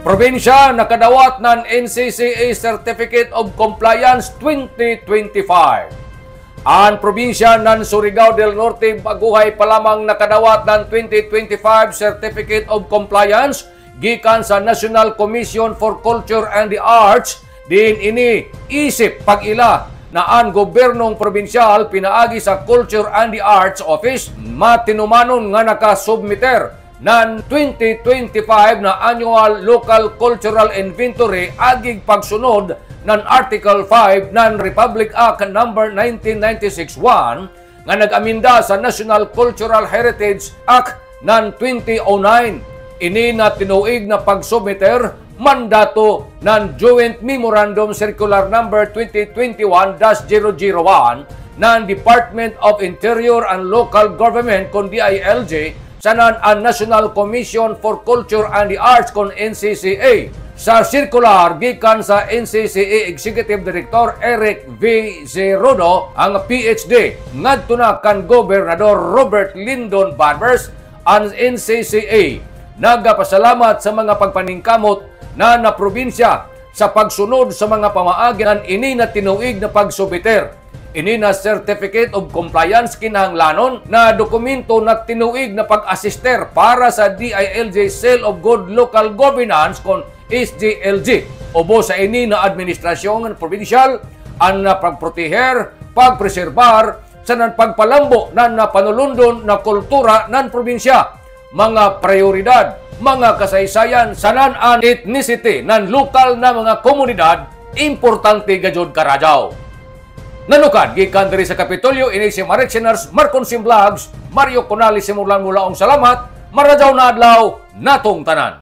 Probinsya nakadawat ng NCCA Certificate of Compliance 2025. Ang probinsya ng Surigao del Norte baguhay pa lamang nakadawat ng 2025 Certificate of Compliance gikan sa National Commission for Culture and the Arts. Din ini isip pag-ila na ang gobernong probinsyal pinaagi sa Culture and the Arts Office matinumanon nga nakasubmiter ng 2025 na Annual Local Cultural Inventory agig pagsunod ng Article 5 ng Republic Act No. 1996-1 nga nag-aminda sa National Cultural Heritage Act ng 2009. Ini na tinuig na pagsubmiter mandato ng Joint Memorandum Circular No. 2021-001 ng Department of Interior and Local Government kon DILG sanan ang National Commission for Culture and the Arts kon NCCA. Sa circular gikan sa NCCA Executive Director Eric V. Zerodo ang PhD ngadto na kan Gobernador Robert Lyndon Barbers ang NCCA nagapasalamat sa mga pagpaningkamot na probinsya sa pagsunod sa mga pamaagi ng ini na tinuig na pagsubiter. Ini na Certificate of Compliance kinahanglanon na dokumento na tinuig na pag-assister para sa DILG Cell of Good Local Governance kon SGLG. Ubo sa ini na administrasyon ng provincial ang pagproteher, pagpreserbar sa pagpalambo ng panulundon na kultura ng probinsya, mga prioridad, mga kasaysayan sanan ang ethnicity ng lokal na mga komunidad importante gayud karajaw. Nanukad, gikan diri sa Kapitolyo, ini si Marek Sinners, Marconsim Vlogs, Mario Conali simulan mula ang salamat, marajaw na adlaw, natong tanan.